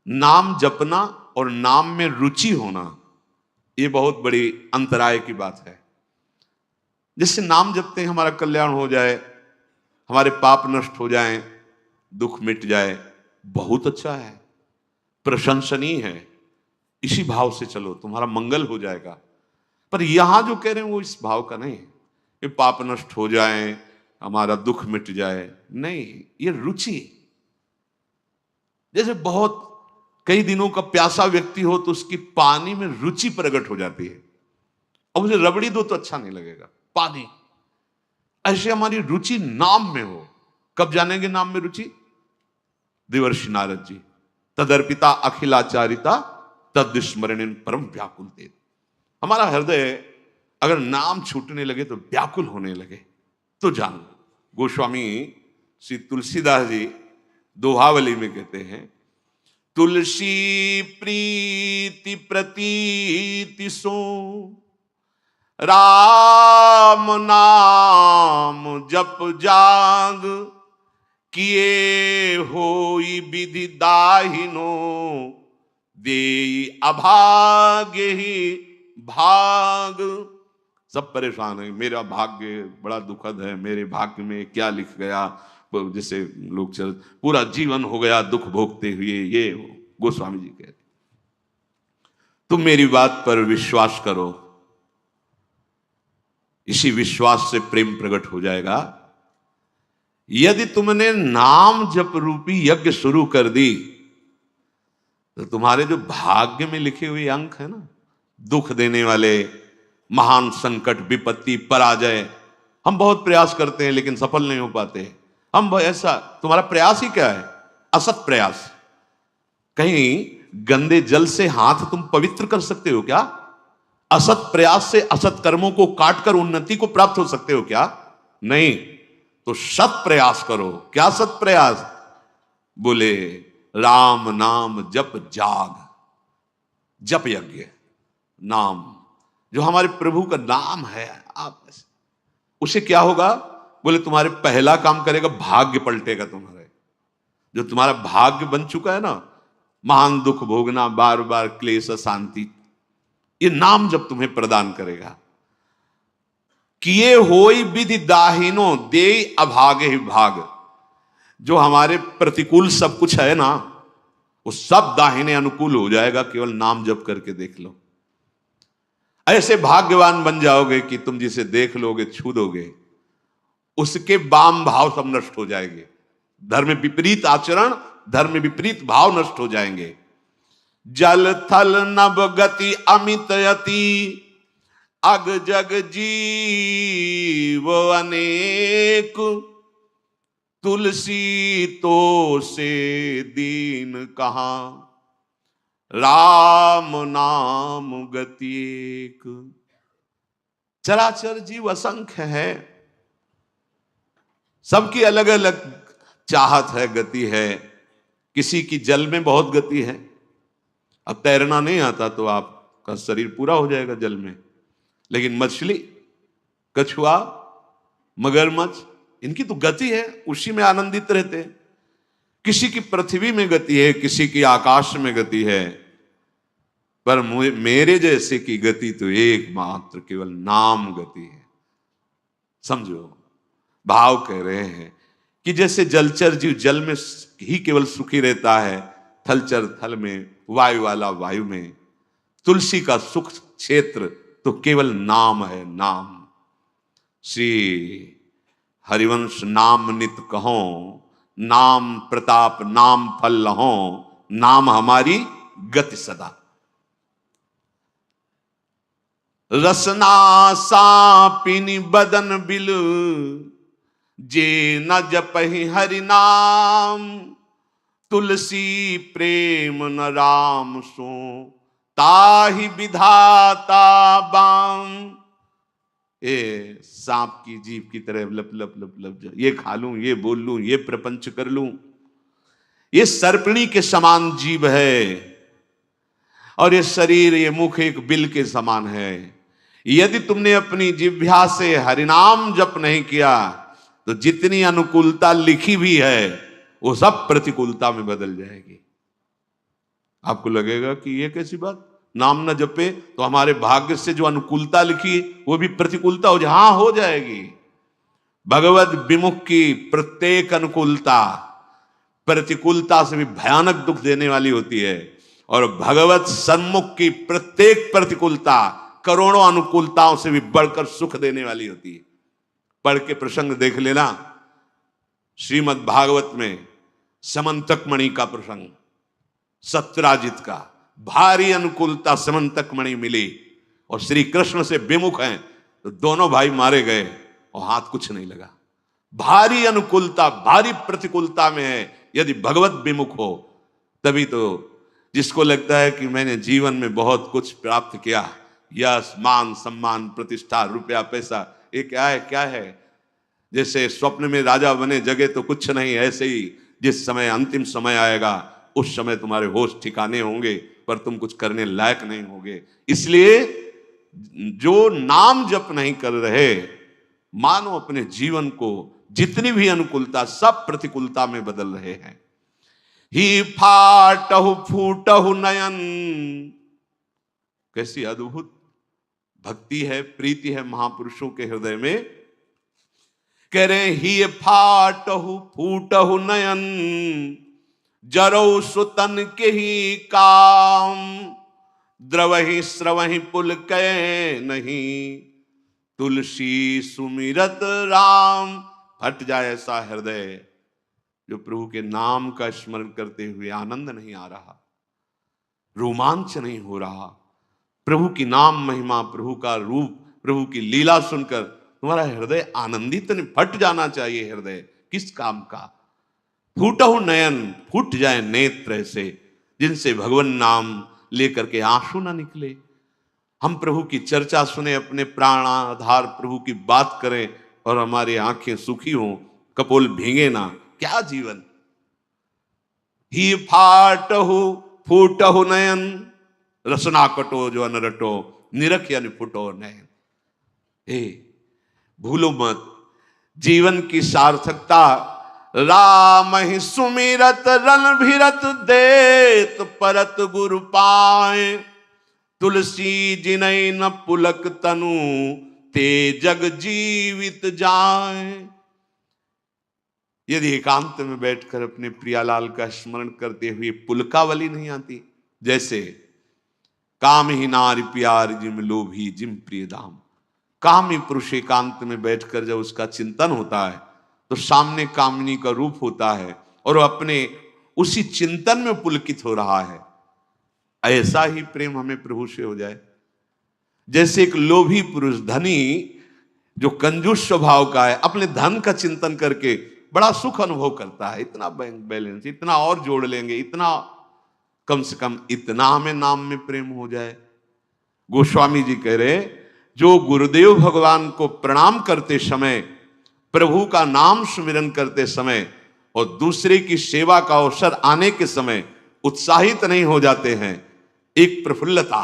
नाम जपना और नाम में रुचि होना, ये बहुत बड़ी अंतराय की बात है। जिससे नाम जपते हैं हमारा कल्याण हो जाए, हमारे पाप नष्ट हो जाएं, दुख मिट जाए, बहुत अच्छा है, प्रशंसनीय है। इसी भाव से चलो, तुम्हारा मंगल हो जाएगा। पर यहां जो कह रहे हैं वो इस भाव का नहीं है कि पाप नष्ट हो जाए, हमारा दुख मिट जाए। नहीं, ये रुचि। जैसे बहुत कई दिनों का प्यासा व्यक्ति हो तो उसकी पानी में रुचि प्रकट हो जाती है। अब उसे रबड़ी दो तो अच्छा नहीं लगेगा, पानी। ऐसे हमारी रुचि नाम में हो। कब जानेंगे नाम में रुचि? देवर्षि नारद जी, तदर्पिता अखिलाचारिता तद्विस्मरण परम व्याकुल दे। हमारा हृदय अगर नाम छूटने लगे तो व्याकुल होने लगे तो जान लो। गोस्वामी श्री तुलसीदास जी दोहावली में कहते हैं, तुलसी प्रीति प्रतीति सो राम नाम जप जाग, किए होई विधि दाहिनो देई अभाग्य ही भाग। सब परेशान है, मेरा भाग्य बड़ा दुखद है, मेरे भाग्य में क्या लिख गया। जैसे लोग चल पूरा जीवन हो गया दुख भोगते हुए। ये गोस्वामी जी कहते, तुम मेरी बात पर विश्वास करो, इसी विश्वास से प्रेम प्रकट हो जाएगा। यदि तुमने नाम जप रूपी यज्ञ शुरू कर दी तो तुम्हारे जो भाग्य में लिखे हुए अंक है ना, दुख देने वाले, महान संकट, विपत्ति, पराजय, हम बहुत प्रयास करते हैं लेकिन सफल नहीं हो पाते। हम ऐसा, तुम्हारा प्रयास ही क्या है? असत प्रयास। कहीं गंदे जल से हाथ तुम पवित्र कर सकते हो क्या? असत प्रयास से असत कर्मों को काटकर उन्नति को प्राप्त हो सकते हो क्या? नहीं। तो सत प्रयास करो। क्या सत प्रयास? बोले राम नाम जप जाग, जप यज्ञ नाम, जो हमारे प्रभु का नाम है। आप उसे क्या होगा? बोले तुम्हारे पहला काम करेगा, भाग्य पलटेगा तुम्हारे। जो तुम्हारा भाग्य बन चुका है ना, महान दुख भोगना, बार बार क्लेश, शांति, ये नाम जब तुम्हें प्रदान करेगा। किए होई विधि दाहिनो दे अभागे ही भाग। जो हमारे प्रतिकूल सब कुछ है ना, वो सब दाहिने अनुकूल हो जाएगा। केवल नाम जप करके देख लो। ऐसे भाग्यवान बन जाओगे कि तुम जिसे देख लोगे, छू दोगे, उसके वाम भाव सब नष्ट हो जाएंगे। धर्म विपरीत आचरण, धर्म विपरीत भाव नष्ट हो जाएंगे। जल थल नभ गति अमित यति, अग जग जीव अनेक, तुलसी तो से दीन कहां, राम नाम गति एक। चराचर जीव असंख्य है, सबकी अलग अलग चाहत है, गति है। किसी की जल में बहुत गति है। अब तैरना नहीं आता तो आपका शरीर पूरा हो जाएगा जल में, लेकिन मछली, कछुआ, मगरमच्छ, इनकी तो गति है, उसी में आनंदित रहते हैं। किसी की पृथ्वी में गति है, किसी की आकाश में गति है, पर मेरे जैसे की गति तो एकमात्र केवल नाम गति है। समझो, भाव कह रहे हैं कि जैसे जलचर जीव जल में ही केवल सुखी रहता है, थलचर थल में, वायु वाला वायु में, तुलसी का सुख क्षेत्र तो केवल नाम है, नाम। श्री हरिवंश नाम नित कहो, नाम प्रताप नाम फल लहो, नाम हमारी गति सदा। रसना सापिनी बदन बिल, जे न जपहि हरि नाम, तुलसी प्रेम न राम सो, ताहि विधाता बाम। ए सांप की जीभ की तरह लप लप लप लप, ये खा लूं, ये बोल लूं, ये प्रपंच कर लूं, ये सर्पिणी के समान जीव है। और ये शरीर, ये मुख एक बिल के समान है। यदि तुमने अपनी जिह्वा से हरिनाम जप नहीं किया तो जितनी अनुकूलता लिखी भी है वो सब प्रतिकूलता में बदल जाएगी। आपको लगेगा कि ये कैसी बात, नाम न जपे तो हमारे भाग्य से जो अनुकूलता लिखी वो भी प्रतिकूलता हो जाए। हाँ, हो जाएगी। भगवत विमुख की प्रत्येक अनुकूलता प्रतिकूलता से भी भयानक दुख देने वाली होती है, और भगवत सन्मुख की प्रत्येक प्रतिकूलता करोड़ों अनुकूलताओं से भी बढ़कर सुख देने वाली होती है। पढ़ के प्रसंग देख लेना, श्रीमद् भागवत में समंतक मणि का प्रसंग, सत्यराजित का, भारी अनुकूलता समंतक मणि मिली और श्री कृष्ण से विमुख हैं तो दोनों भाई मारे गए और हाथ कुछ नहीं लगा। भारी अनुकूलता, भारी प्रतिकूलता में है, यदि भगवत विमुख हो तभी तो। जिसको लगता है कि मैंने जीवन में बहुत कुछ प्राप्त किया, यश मान सम्मान प्रतिष्ठा रुपया पैसा, ये क्या है, क्या है, जैसे स्वप्न में राजा बने जगे तो कुछ नहीं, ऐसे ही जिस समय अंतिम समय आएगा उस समय तुम्हारे होश ठिकाने होंगे पर तुम कुछ करने लायक नहीं होगे। इसलिए जो नाम जप नहीं कर रहे, मानो अपने जीवन को जितनी भी अनुकूलता सब प्रतिकूलता में बदल रहे हैं। ही फाटहु फूटहु नयन, कैसी अद्भुत भक्ति है, प्रीति है महापुरुषों के हृदय में। कह रहे ही फाटहु फूटहु नयन, जरौ सुतन के ही काम, द्रवहि स्रवहि पुल कै नहीं, तुलसी सुमिरत राम। फट जाए ऐसा हृदय जो प्रभु के नाम का स्मरण करते हुए आनंद नहीं आ रहा, रोमांच नहीं हो रहा। प्रभु की नाम महिमा, प्रभु का रूप, प्रभु की लीला सुनकर तुम्हारा हृदय आनंदित नहीं, फट जाना चाहिए हृदय। किस काम का? फूटहु नयन, फूट जाए नेत्र ऐसे जिनसे भगवान नाम लेकर के आंसू ना निकले। हम प्रभु की चर्चा सुने, अपने प्राणाधार प्रभु की बात करें और हमारी आंखें सुखी हों, कपोल भीगे ना, क्या जीवन। ही फाटहु फूटहु नयन, रसना कटो जो अनरटो, निरख यानी फुटो नयन। भूलो मत, जीवन की सार्थकता राम ही सुमिरत रन भिरत देत परत गुरु पाए, तुलसी जिनय न पुलक तनु ते जग जीवित जाए। यदि एकांत में बैठकर अपने प्रियालाल का स्मरण करते हुए पुलकावली नहीं आती, जैसे काम ही नारी प्यार जिम लोभी जिम प्रिय दाम। कामी पुरुष एकांत में बैठकर जब उसका चिंतन होता है तो सामने कामिनी का रूप होता है और वो अपने उसी चिंतन में पुलकित हो रहा है। ऐसा ही प्रेम हमें प्रभु से हो जाए। जैसे एक लोभी पुरुष, धनी जो कंजूस स्वभाव का है, अपने धन का चिंतन करके बड़ा सुख अनुभव करता है। इतना बैंक बैलेंस, इतना और जोड़ लेंगे, इतना, कम से कम इतना हमें नाम में प्रेम हो जाए। गोस्वामी जी कह रहे, जो गुरुदेव भगवान को प्रणाम करते समय, प्रभु का नाम सुमिरन करते समय और दूसरे की सेवा का अवसर आने के समय उत्साहित नहीं हो जाते हैं, एक प्रफुल्लता,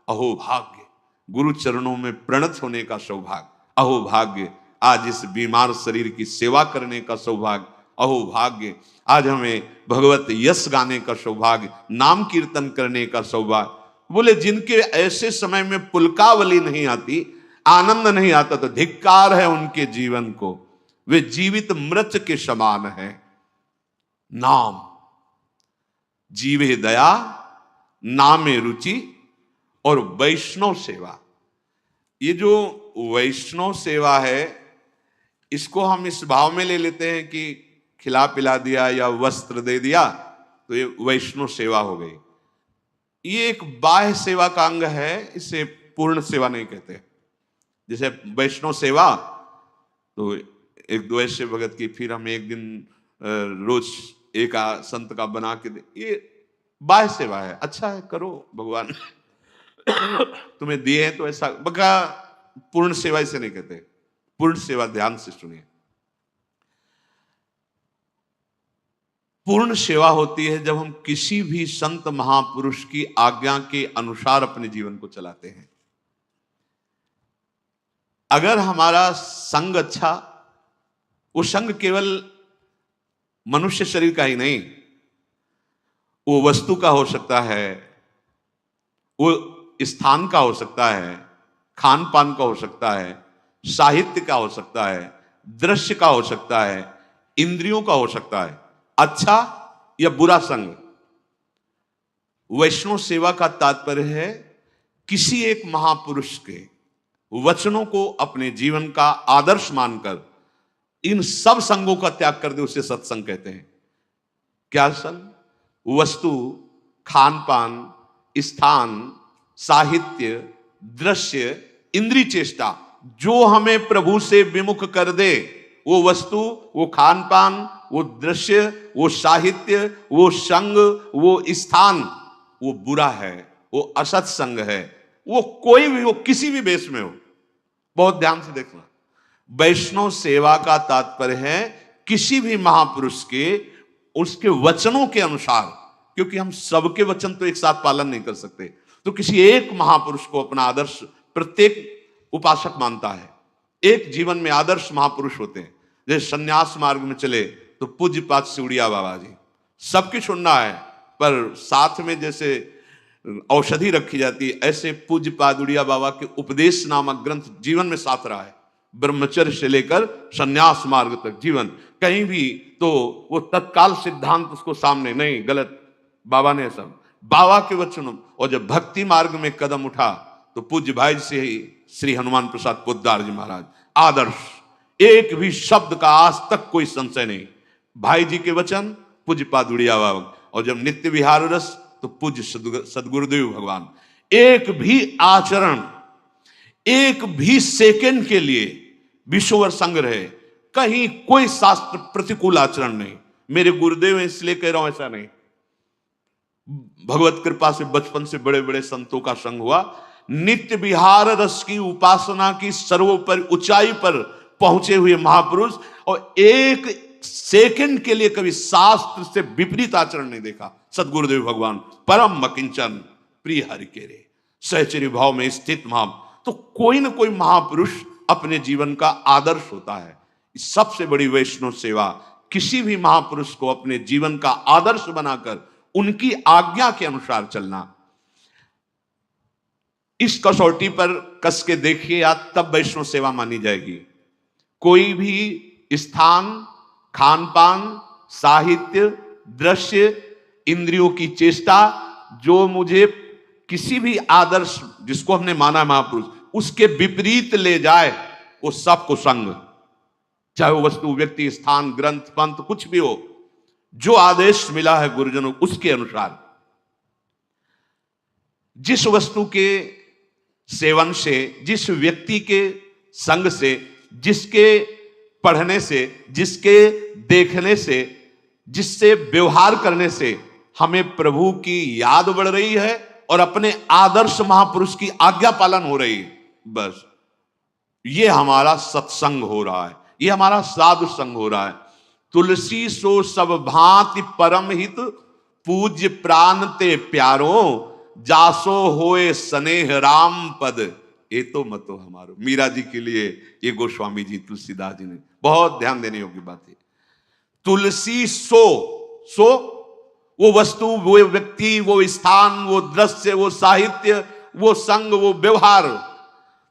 अहो भाग्य, गुरु चरणों में प्रणत होने का सौभाग्य, अहो भाग्य, आज इस बीमार शरीर की सेवा करने का सौभाग्य, अहो भाग्य, आज हमें भगवत यश गाने का सौभाग्य, नाम कीर्तन करने का सौभाग्य। बोले जिनके ऐसे समय में पुलकावली नहीं आती, आनंद नहीं आता, तो धिक्कार है उनके जीवन को, वे जीवित मृत के समान है। नाम जीवे दया, नामे रुचि और वैष्णव सेवा। ये जो वैष्णव सेवा है, इसको हम इस भाव में ले लेते हैं कि खिला पिला दिया या वस्त्र दे दिया तो ये वैष्णव सेवा हो गई। ये एक बाह्य सेवा का अंग है, इसे पूर्ण सेवा नहीं कहते। जैसे वैष्णव सेवा तो एक दो ऐसे भगत की, फिर हम एक दिन रोज एक संत का बना के दे, ये बाह्य सेवा है। अच्छा है, करो, भगवान तुम्हें दिए हैं तो ऐसा, बका पूर्ण सेवा इसे नहीं कहते। पूर्ण सेवा, ध्यान से सुनिए, पूर्ण सेवा होती है जब हम किसी भी संत महापुरुष की आज्ञा के अनुसार अपने जीवन को चलाते हैं। अगर हमारा संग अच्छा, वो संग केवल मनुष्य शरीर का ही नहीं, वो वस्तु का हो सकता है, वो स्थान का हो सकता है, खान पान का हो सकता है, साहित्य का हो सकता है, दृश्य का हो सकता है, इंद्रियों का हो सकता है, अच्छा या बुरा संग। वैष्णव सेवा का तात्पर्य है किसी एक महापुरुष के वचनों को अपने जीवन का आदर्श मानकर इन सब संगों का त्याग कर दे, उसे सत्संग कहते हैं। क्या संग? वस्तु, खान पान, स्थान, साहित्य, दृश्य, इंद्रिय चेष्टा, जो हमें प्रभु से विमुख कर दे, वो वस्तु, वो खान पान, वो दृश्य, वो साहित्य, वो संग, वो स्थान, वो बुरा है, वो असत संग है। वो कोई भी हो, किसी भी बेस में हो। बहुत ध्यान से देखना, वैष्णव सेवा का तात्पर्य है किसी भी महापुरुष के उसके वचनों के अनुसार, क्योंकि हम सबके वचन तो एक साथ पालन नहीं कर सकते, तो किसी एक महापुरुष को अपना आदर्श प्रत्येक उपासक मानता है। एक जीवन में आदर्श महापुरुष होते हैं। जैसे संन्यास मार्ग में चले तो पूज्यपाद सिउड़िया बाबा जी, सबकी सुनना है, पर साथ में जैसे औषधि रखी जाती है, ऐसे पूज्यपाद उड़िया बाबा के उपदेश नामक ग्रंथ जीवन में साथ रहा है। ब्रह्मचर्य से लेकर संन्यास मार्ग तक जीवन, कहीं भी तो वो तत्काल सिद्धांत उसको सामने नहीं, गलत, बाबा ने सब बाबा के वचनों। और जब भक्ति मार्ग में कदम उठा तो पूज्य भाई से ही श्री हनुमान प्रसाद पोद्दार जी महाराज, आदर्श, एक भी शब्द का आज तक कोई संशय नहीं। भाई जी के वचन, पूज्य पाद उड़िया बाबा। और जब नित्य विहार रस तो पूज्य सदगुरुदेव भगवान। एक भी आचरण, एक भी सेकंड के लिए विश्ववर संग रहे, कहीं कोई शास्त्र प्रतिकूल आचरण नहीं। मेरे गुरुदेव इसलिए कह रहा हूं, ऐसा नहीं, भगवत कृपा से बचपन से बड़े बड़े संतों का संग हुआ। नित्य विहार रस की उपासना की सर्वोपरि ऊंचाई पर पहुंचे हुए महापुरुष, और एक सेकंड के लिए कभी शास्त्र से विपरीत आचरण नहीं देखा। सदगुरुदेव भगवान परम मकिंचन प्रिय हरि के रे, सहचर्य भाव में स्थित महा। तो कोई ना कोई महापुरुष अपने जीवन का आदर्श होता है। सबसे बड़ी वैष्णव सेवा किसी भी महापुरुष को अपने जीवन का आदर्श बनाकर उनकी आज्ञा के अनुसार चलना। इस कसौटी पर कस के देखिए आप, तब वैष्णव सेवा मानी जाएगी। कोई भी स्थान, खान पान, साहित्य, दृश्य, इंद्रियों की चेष्टा, जो मुझे किसी भी आदर्श जिसको हमने माना महापुरुष उसके विपरीत ले जाए, वो सब कुसंग। चाहे वो वस्तु, व्यक्ति, स्थान, ग्रंथ, पंथ, कुछ भी हो, जो आदेश मिला है गुरुजनों उसके अनुसार। जिस वस्तु के सेवन से, जिस व्यक्ति के संग से, जिसके पढ़ने से, जिसके देखने से, जिससे व्यवहार करने से हमें प्रभु की याद बढ़ रही है और अपने आदर्श महापुरुष की आज्ञा पालन हो रही है, बस ये हमारा सत्संग हो रहा है, ये हमारा साधु संग हो रहा है। तुलसी सो सब भांति परम हित, पूज्य प्राण ते प्यारो, जासो होए स्नेह राम पद, ये तो मतो हमारो। मीरा जी के लिए ये गोस्वामी जी, तुलसीदास जी ने बहुत ध्यान देने योग्य बात है। तुलसी सो वो वस्तु, वो व्यक्ति, वो स्थान, वो दृश्य, वो साहित्य, वो संग, वो व्यवहार।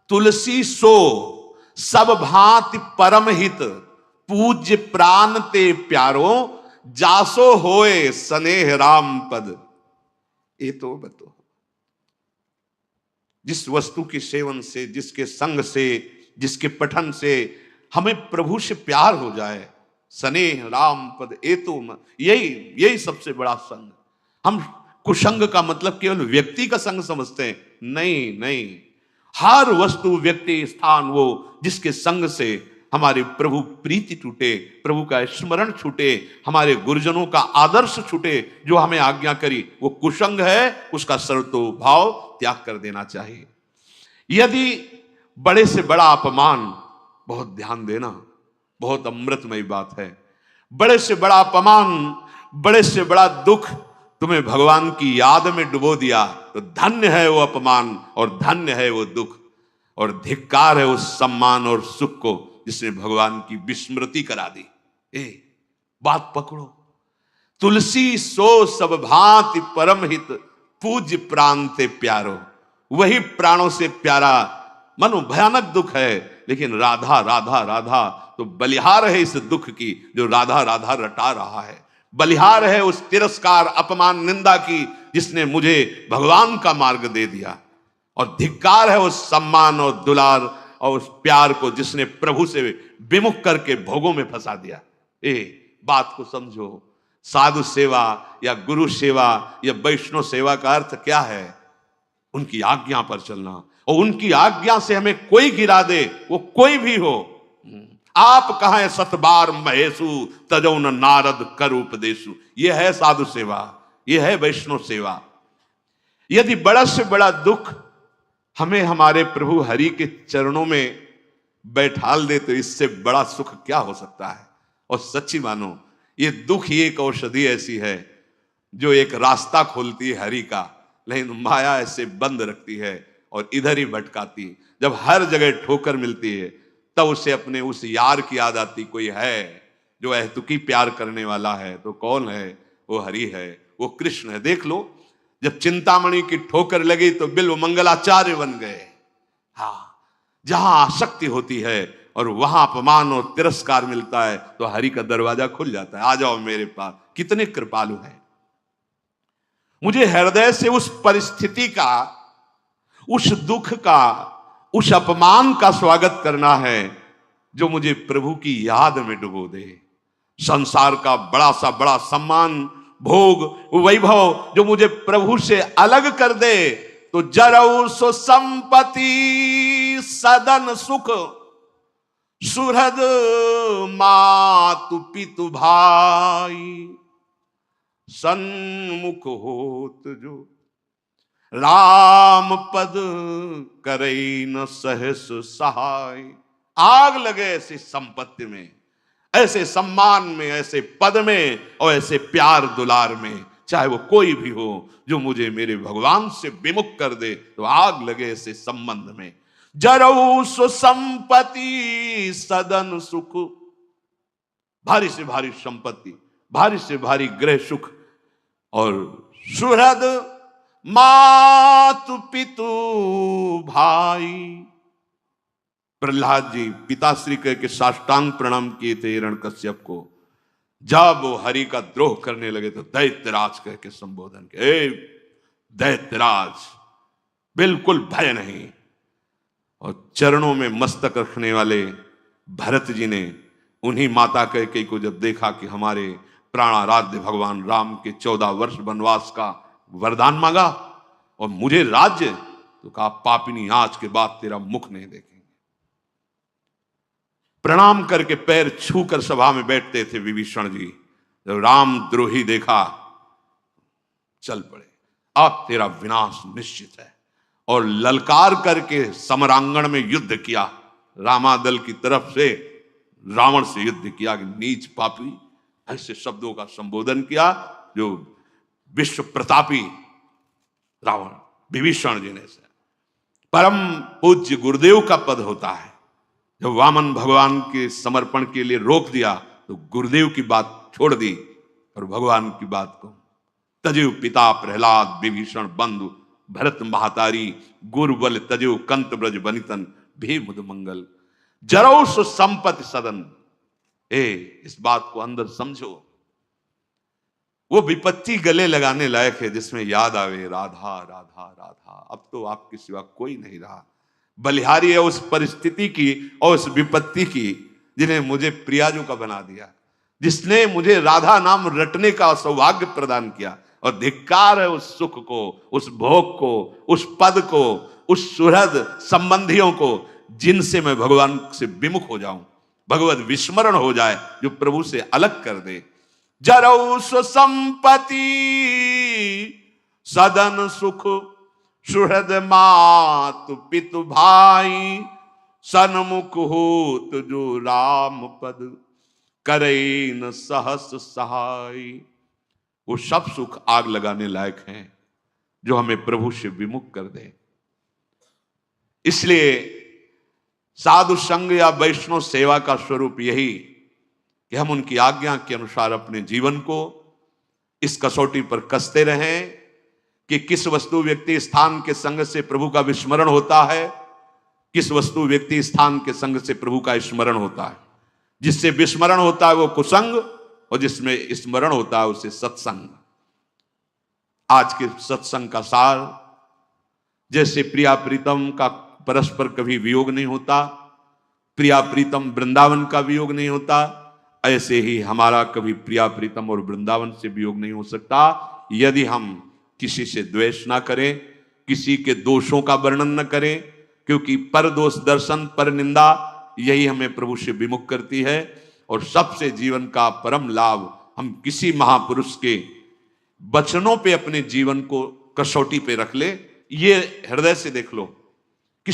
तुलसी सो सब भांति परम हित, पूज्य प्राण ते प्यारो, जासो होए स्नेह राम पद, ये तो बतो। जिस वस्तु के सेवन से, जिसके संग से, जिसके पठन से हमें प्रभु से प्यार हो जाए, स्नेह राम पद, ये तो यही सबसे बड़ा संग। हम कुसंग का मतलब केवल व्यक्ति का संग समझते हैं, नहीं। हर वस्तु, व्यक्ति, स्थान, वो जिसके संग से हमारे प्रभु प्रीति छूटे, प्रभु का स्मरण छूटे, हमारे गुरुजनों का आदर्श छूटे, जो हमें आज्ञा करी, वो कुसंग है। उसका सर्वतो भाव त्याग कर देना चाहिए। यदि बड़े से बड़ा अपमान, बहुत ध्यान देना, बहुत अमृतमयी बात है, बड़े से बड़ा अपमान, बड़े से बड़ा दुख तुम्हें भगवान की याद में डुबो दिया, तो धन्य है वो अपमान और धन्य है वो दुख, और धिक्कार है उस सम्मान और सुख को जिसने भगवान की विस्मृति करा दी। बात पकड़ो। तुलसी सो सब भांति परम हित, पूज्य प्राण ते प्यारो। वही प्राणों से प्यारा। मनु भयानक दुख है, लेकिन राधा राधा राधा तो बलिहार है इस दुख की, जो राधा राधा रटा रहा है। बलिहार है उस तिरस्कार, अपमान, निंदा की, जिसने मुझे भगवान का मार्ग दे दिया। और धिक्कार है उस सम्मान और दुलार और उस प्यार को, जिसने प्रभु से विमुख करके भोगों में फंसा दिया। बात को समझो। साधु सेवा या गुरु सेवा या वैष्णव सेवा का अर्थ क्या है? उनकी आज्ञा पर चलना, और उनकी आज्ञा से हमें कोई गिरा दे, वो कोई भी हो। आप कहें सतबार महेशु, तजो न नारद कर उपदेशु। यह है साधु सेवा, यह है वैष्णव सेवा। यदि बड़ा से बड़ा दुख हमें हमारे प्रभु हरि के चरणों में बैठाल दे, तो इससे बड़ा सुख क्या हो सकता है? और सच्ची मानो, ये दुख ही एक औषधि ऐसी है जो एक रास्ता खोलती है हरि का, लेकिन माया ऐसे बंद रखती है और इधर ही भटकाती। जब हर जगह ठोकर मिलती है, तब उसे अपने उस यार की याद आती। कोई है जो अहतुकी प्यार करने वाला है, तो कौन है? वो हरि है, वो कृष्ण है। देख लो, जब चिंतामणि की ठोकर लगी तो बिल्व मंगलाचार्य बन गए। हाँ, जहां आसक्ति होती है और वहां अपमान और तिरस्कार मिलता है, तो हरि का दरवाजा खुल जाता है। आ जाओ मेरे पास। कितने कृपालु हैं। मुझे हृदय से उस परिस्थिति का, उस दुख का, उस अपमान का स्वागत करना है जो मुझे प्रभु की याद में डुबो दे। संसार का बड़ा सा बड़ा सम्मान, भोग, वैभव जो मुझे प्रभु से अलग कर दे, तो जरऊ सो संपत्ति सदन सुख, सुहृद मातु पितु भाई, सन्मुख होत जो राम पद करई न सहस सहाय। आग लगे ऐसी संपत्ति में, ऐसे सम्मान में, ऐसे पद में और ऐसे प्यार दुलार में, चाहे वो कोई भी हो, जो मुझे मेरे भगवान से विमुख कर दे, तो आग लगे ऐसे संबंध में। जरऊ सो संपत्ति सदन सुख, भारी से भारी संपत्ति, भारी से भारी गृह सुख, और सुहृद मातु पितु भाई। प्रहलाद जी पिताश्री कह के साष्टांग प्रणाम किए थे हिरण्यकश्यप को। जब वो हरि का द्रोह करने लगे तो दैत्यराज कह के संबोधन किया। दैत्यराज, बिल्कुल भय नहीं। और चरणों में मस्तक रखने वाले भरत जी ने उन्हीं माता कैकेयी को जब देखा कि हमारे प्राणाराध्य भगवान राम के 14 वर्ष वनवास का वरदान मांगा और मुझे राज्य, तो कहा पापिनी आज के बाद तेरा मुख नहीं देखेंगे। प्रणाम करके पैर छूकर सभा में बैठते थे विभीषण जी। जब राम द्रोही देखा, चल पड़े, अब तेरा विनाश निश्चित है। और ललकार करके समरांगण में युद्ध किया। रामादल की तरफ से रावण से युद्ध किया कि नीच पापी, ऐसे शब्दों का संबोधन किया जो विश्व प्रतापी रावण विभीषण जी ने से। परम पूज्य गुरुदेव का पद होता है। जब वामन भगवान के समर्पण के लिए रोक दिया, तो गुरुदेव की बात छोड़ दी और भगवान की बात को। तजु पिता प्रहलाद विभीषण बंधु भरत महातारी, गुरु बल तजु कंत ब्रज बनितन भी मुद मंगल। जरौ सु संपत्ति सदन। इस बात को अंदर समझो। वो विपत्ति गले लगाने लायक है जिसमें याद आवे राधा राधा राधा। अब तो आपके सिवा कोई नहीं रहा। बलिहारी है उस परिस्थिति की और उस विपत्ति की जिन्हें मुझे प्रियाजू का बना दिया, जिसने मुझे राधा नाम रटने का सौभाग्य प्रदान किया। और धिक्कार है उस सुख को, उस भोग को, उस पद को, उस सुहृद संबंधियों को जिनसे मैं भगवान से विमुख हो जाऊं, भगवत विस्मरण हो जाए, जो प्रभु से अलग कर दे। जरौ सु संपत्ति सदन सुख, सुहृद मातु पितु भाई, सन्मुख होत जो राम पद करे न सहस सहाय। वो सब सुख आग लगाने लायक हैं जो हमें प्रभु से विमुख कर दे। इसलिए साधु संग या वैष्णव सेवा का स्वरूप यही कि हम उनकी आज्ञा के अनुसार अपने जीवन को इस कसौटी पर कसते रहें कि किस वस्तु व्यक्ति स्थान के संग से प्रभु का विस्मरण होता है, किस वस्तु व्यक्ति स्थान के संग से प्रभु का स्मरण होता है। जिससे विस्मरण होता है वो कुसंग, और जिसमें स्मरण होता है उसे सत्संग। आज के सत्संग का सार, जैसे प्रिया प्रीतम का परस्पर कभी वियोग नहीं होता, प्रिया प्रीतम वृंदावन का वियोग नहीं होता, ऐसे ही हमारा कभी प्रिया प्रीतम और वृंदावन से वियोग नहीं हो सकता यदि हम किसी से द्वेष ना करें, किसी के दोषों का वर्णन न करें, क्योंकि पर दोष दर्शन पर निंदा यही हमें प्रभु से विमुख करती है। और सबसे जीवन का परम लाभ हम किसी महापुरुष के वचनों पे अपने जीवन को कसौटी पे रख ले। ये हृदय से देख लो,